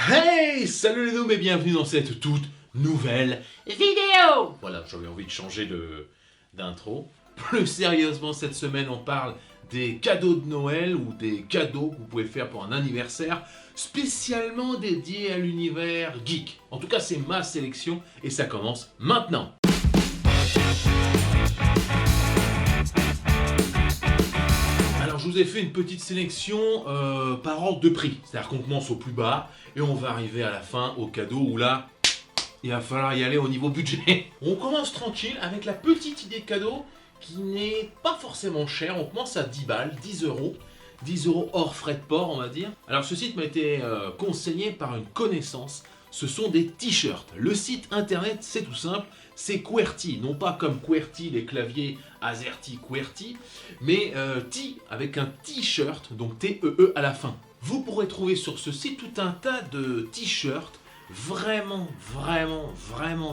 Hey, salut les noobs et bienvenue dans cette toute nouvelle vidéo. Voilà, j'avais envie de changer d'intro. Plus sérieusement, cette semaine, on parle des cadeaux de Noël ou des cadeaux que vous pouvez faire pour un anniversaire spécialement dédié à l'univers geek. En tout cas, c'est ma sélection et ça commence maintenant. Alors, je vous ai fait une petite sélection par ordre de prix. C'est-à-dire qu'on commence au plus bas et on va arriver à la fin au cadeau où là, il va falloir y aller au niveau budget. On commence tranquille avec la petite idée de cadeau qui n'est pas forcément chère. On commence à 10 balles, 10 euros. 10 euros hors frais de port, on va dire. Alors ce site m'a été conseillé par une connaissance. Ce sont des t-shirts. Le site internet, c'est tout simple, c'est QWERTY. Non pas comme QWERTY, les claviers AZERTY, QWERTY, mais T avec un t-shirt, donc T-E-E à la fin. Vous pourrez trouver sur ce site tout un tas de t-shirts vraiment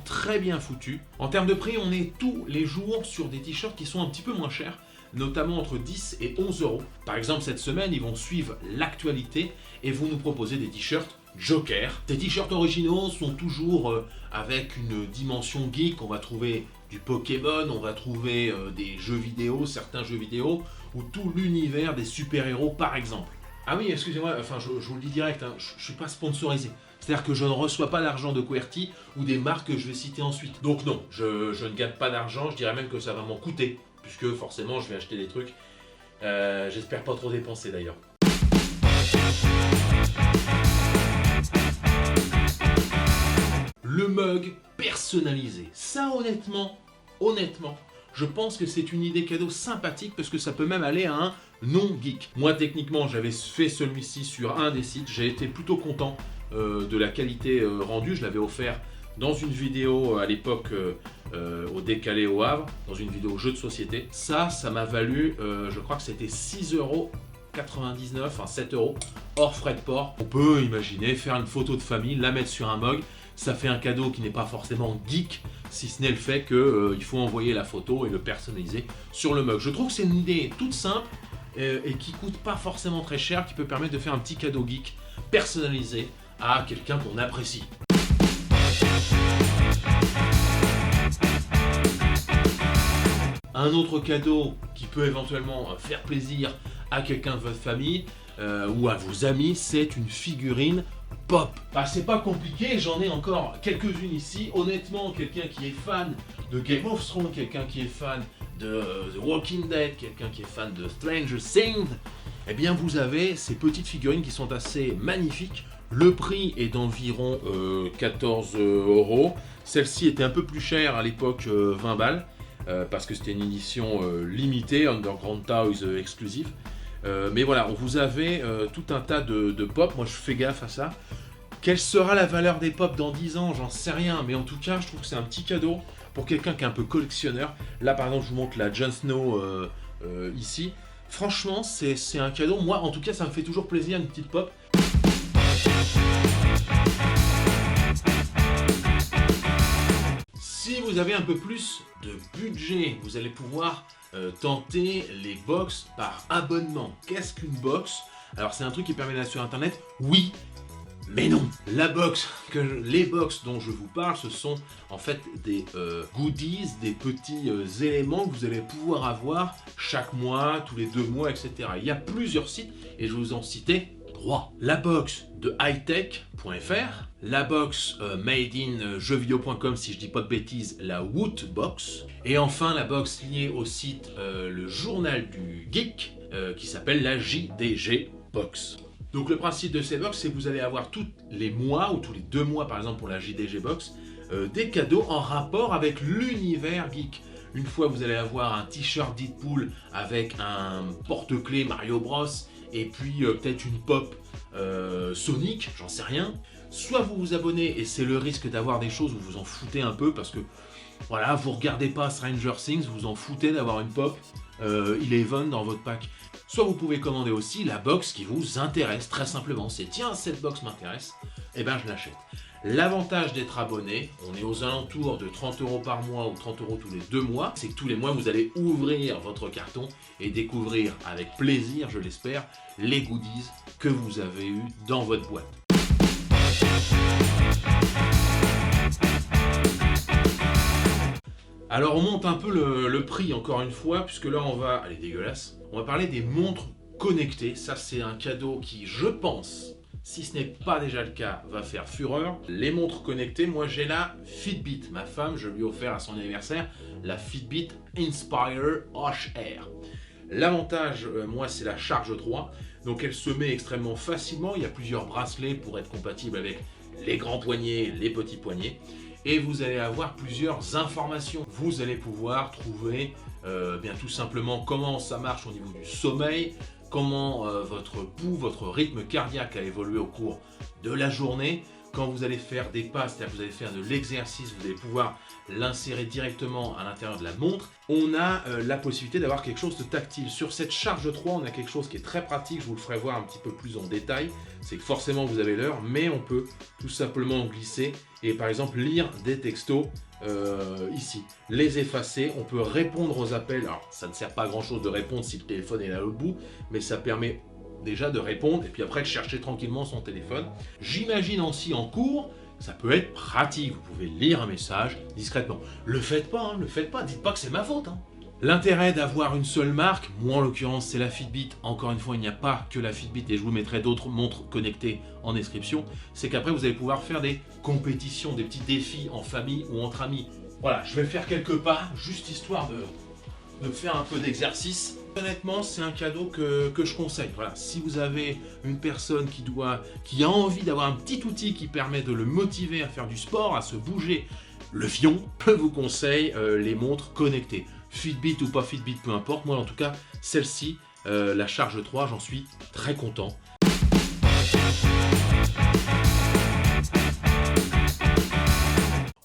très bien foutus. En termes de prix, on est tous les jours sur des t-shirts qui sont un petit peu moins chers, notamment entre 10 et 11 euros. Par exemple, cette semaine, ils vont suivre l'actualité et vont nous proposer des t-shirts Joker. Ces t-shirts originaux sont toujours avec une dimension geek. On va trouver du Pokémon, on va trouver des jeux vidéo, certains jeux vidéo, ou tout l'univers des super-héros par exemple. Ah oui, excusez-moi, enfin je vous le dis direct, hein, je suis pas sponsorisé. C'est-à-dire que je ne reçois pas d'argent de QWERTY ou des marques que je vais citer ensuite. Donc non, je ne gagne pas d'argent, je dirais même que ça va m'en coûter, puisque forcément je vais acheter des trucs. J'espère pas trop dépenser d'ailleurs. Le mug personnalisé. Ça honnêtement, je pense que c'est une idée cadeau sympathique parce que ça peut même aller à un non-geek. Moi techniquement j'avais fait celui-ci sur un des sites, j'ai été plutôt content de la qualité rendue, je l'avais offert dans une vidéo à l'époque au Décalé au Havre, dans une vidéo jeu de société. Ça m'a valu, je crois que c'était 6,99€, enfin 7 euros, hors frais de port. On peut imaginer faire une photo de famille, la mettre sur un mug. Ça fait un cadeau qui n'est pas forcément geek, si ce n'est le fait qu'il faut envoyer la photo et le personnaliser sur le mug. Je trouve que c'est une idée toute simple et qui coûte pas forcément très cher, qui peut permettre de faire un petit cadeau geek personnalisé à quelqu'un qu'on apprécie. Un autre cadeau qui peut éventuellement faire plaisir à quelqu'un de votre famille ou à vos amis, c'est une figurine pop. Bah, c'est pas compliqué, j'en ai encore quelques-unes ici. Honnêtement, quelqu'un qui est fan de Game of Thrones, quelqu'un qui est fan de The Walking Dead, quelqu'un qui est fan de Stranger Things, eh bien vous avez ces petites figurines qui sont assez magnifiques. Le prix est d'environ 14 euros. Celle-ci était un peu plus chère à l'époque, 20 balles, parce que c'était une édition limitée, Underground Toys exclusif. Mais voilà, vous avez tout un tas de pop. Moi je fais gaffe à ça. Quelle sera la valeur des pop dans 10 ans? J'en sais rien, mais en tout cas je trouve que c'est un petit cadeau pour quelqu'un qui est un peu collectionneur. Là par exemple je vous montre la Jon Snow ici. Franchement c'est un cadeau. Moi en tout cas ça me fait toujours plaisir, une petite pop. Si vous avez un peu plus de budget, vous allez pouvoir tenter les box par abonnement. Qu'est-ce qu'une box? Alors c'est un truc qui permet d'aller sur internet? Oui, mais non. Les box dont je vous parle, ce sont en fait des goodies, des petits éléments que vous allez pouvoir avoir chaque mois, tous les 2 mois, etc. Il y a plusieurs sites et je vais vous en citer 3. La box de hightech.fr, la box made in jeuxvideo.com, si je dis pas de bêtises, la Wootbox, et enfin la box liée au site le journal du geek qui s'appelle la JDG Box. Donc le principe de ces box, c'est que vous allez avoir tous les mois ou tous les 2 mois par exemple pour la JDG Box des cadeaux en rapport avec l'univers geek. Une fois vous allez avoir un t-shirt Deadpool avec un porte-clés Mario Bros et puis peut-être une pop Sonic, j'en sais rien. Soit vous vous abonnez et c'est le risque d'avoir des choses où vous en foutez un peu parce que voilà, vous regardez pas Stranger Things, vous en foutez d'avoir une pop Eleven dans votre pack. Soit vous pouvez commander aussi la box qui vous intéresse, très simplement. C'est tiens, cette box m'intéresse, et ben je l'achète. L'avantage d'être abonné, on est aux alentours de 30 € par mois ou 30 € tous les 2 mois, c'est que tous les mois vous allez ouvrir votre carton et découvrir avec plaisir, je l'espère, les goodies que vous avez eu dans votre boîte. Alors on monte un peu le prix encore une fois, puisque là on va... Elle est dégueulasse. On va parler des montres connectées. Ça c'est un cadeau qui, je pense, si ce n'est pas déjà le cas, va faire fureur. Les montres connectées, moi j'ai la Fitbit. Ma femme, je lui ai offert à son anniversaire la Fitbit Inspire HR. L'avantage, moi, c'est la charge 3. Donc elle se met extrêmement facilement. Il y a plusieurs bracelets pour être compatible avec les grands poignets, les petits poignets. Et vous allez avoir plusieurs informations. Vous allez pouvoir trouver bien tout simplement comment ça marche au niveau du sommeil, comment votre pouls, votre rythme cardiaque a évolué au cours de la journée. Quand vous allez faire des pas, c'est-à-dire que vous allez faire de l'exercice, vous allez pouvoir l'insérer directement à l'intérieur de la montre. On a la possibilité d'avoir quelque chose de tactile. Sur cette charge 3, on a quelque chose qui est très pratique, je vous le ferai voir un petit peu plus en détail. C'est que forcément vous avez l'heure, mais on peut tout simplement glisser et par exemple lire des textos ici. Les effacer, on peut répondre aux appels. Alors ça ne sert pas à grand chose de répondre si le téléphone est là au bout, mais ça permet déjà de répondre et puis après de chercher tranquillement son téléphone. J'imagine aussi en cours, ça peut être pratique, vous pouvez lire un message discrètement. Le faites pas, le faites pas, dites pas que c'est ma faute. L'intérêt d'avoir une seule marque, moi en l'occurrence c'est la Fitbit, encore une fois il n'y a pas que la Fitbit et je vous mettrai d'autres montres connectées en description, c'est qu'après vous allez pouvoir faire des compétitions, des petits défis en famille ou entre amis. Voilà, je vais faire quelques pas, juste histoire de faire un peu d'exercice. Honnêtement, c'est un cadeau que je conseille. Voilà, si vous avez une personne qui a envie d'avoir un petit outil qui permet de le motiver à faire du sport, à se bouger le fion, je vous conseille les montres connectées. Fitbit ou pas Fitbit, peu importe. Moi, en tout cas, celle-ci, la charge 3, j'en suis très content.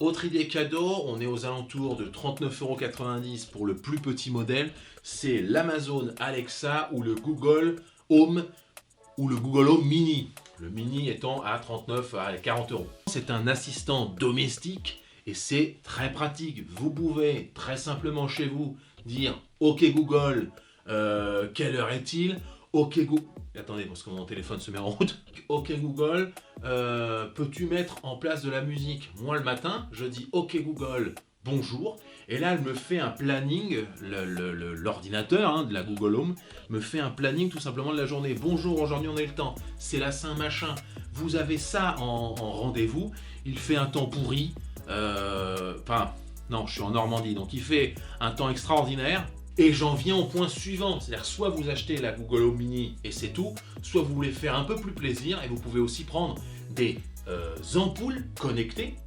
Autre idée cadeau, on est aux alentours de 39,90 € pour le plus petit modèle. C'est l'Amazon Alexa ou le Google Home Mini. Le Mini étant à 39 à 40 €. C'est un assistant domestique et c'est très pratique. Vous pouvez très simplement chez vous dire « Ok Google, quelle heure est-il ?» Ok Google... Attendez, parce que mon téléphone se met en route. Ok Google, peux-tu mettre en place de la musique? Moi le matin, je dis Ok Google, bonjour. Et là, elle me fait un planning, l'ordinateur de la Google Home me fait un planning tout simplement de la journée. Bonjour, aujourd'hui on est le temps, c'est la Saint-Machin. Vous avez ça en rendez-vous. Il fait un temps pourri. Non, je suis en Normandie, donc il fait un temps extraordinaire. Et j'en viens au point suivant, c'est-à-dire soit vous achetez la Google Home Mini et c'est tout, soit vous voulez faire un peu plus plaisir et vous pouvez aussi prendre des ampoules connectées,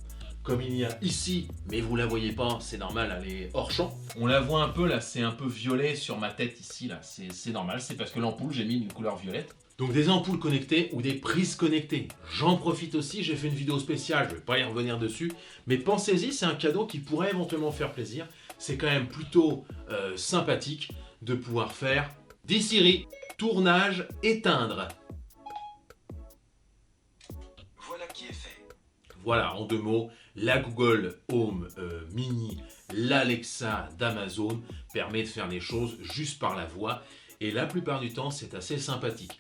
comme il y a ici, mais vous la voyez pas, c'est normal, elle est hors champ. On la voit un peu là, c'est un peu violet sur ma tête ici, là, c'est normal, c'est parce que l'ampoule, j'ai mis une couleur violette. Donc des ampoules connectées ou des prises connectées. J'en profite aussi, j'ai fait une vidéo spéciale, je ne vais pas y revenir dessus, mais pensez-y, c'est un cadeau qui pourrait éventuellement faire plaisir. C'est quand même plutôt sympathique de pouvoir faire dis Siri, tournage, éteindre. Voilà qui est fait. Voilà, en 2 mots, la Google Home Mini, l'Alexa d'Amazon permet de faire les choses juste par la voix et la plupart du temps, c'est assez sympathique.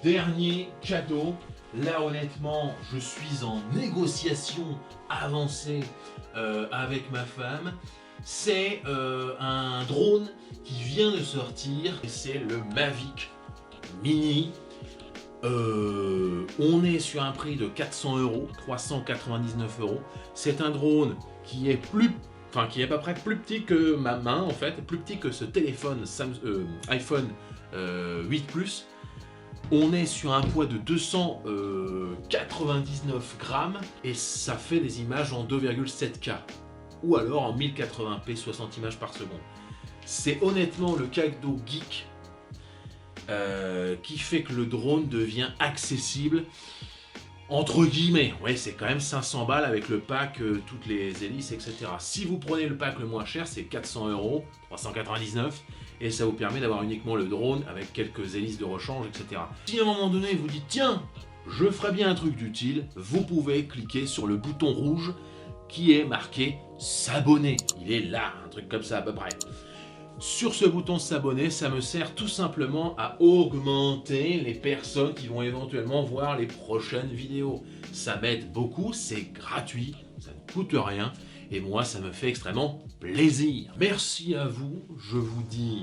Dernier cadeau. Là, honnêtement, je suis en négociation avancée avec ma femme. C'est un drone qui vient de sortir. C'est le Mavic Mini. On est sur un prix de 400 €, 399 €. C'est un drone qui est qui est à peu près plus petit que ma main en fait, plus petit que ce téléphone iPhone 8 Plus. On est sur un poids de 299 grammes et ça fait des images en 2,7K ou alors en 1080p 60 images par seconde. C'est honnêtement le cadeau geek qui fait que le drone devient accessible entre guillemets. Ouais, c'est quand même 500 balles avec le pack, toutes les hélices, etc. Si vous prenez le pack le moins cher, c'est 400 €, 399 €. Et ça vous permet d'avoir uniquement le drone avec quelques hélices de rechange, etc. Si à un moment donné vous dites tiens, je ferais bien un truc d'utile, vous pouvez cliquer sur le bouton rouge qui est marqué s'abonner. Il est là, un truc comme ça à peu près. sur ce bouton s'abonner, ça me sert tout simplement à augmenter les personnes qui vont éventuellement voir les prochaines vidéos. Ça m'aide beaucoup, c'est gratuit, ça ne coûte rien, et moi ça me fait extrêmement plaisir. Merci à vous, je vous dis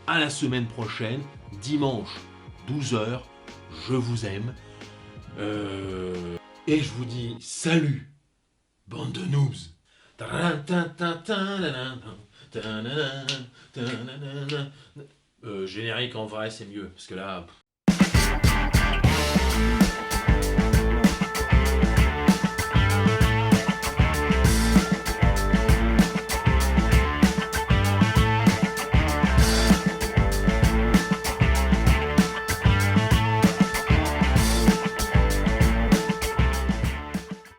à la semaine prochaine, dimanche 12h, je vous aime, et je vous dis salut, bande de noobs. Générique en vrai c'est mieux, parce que là...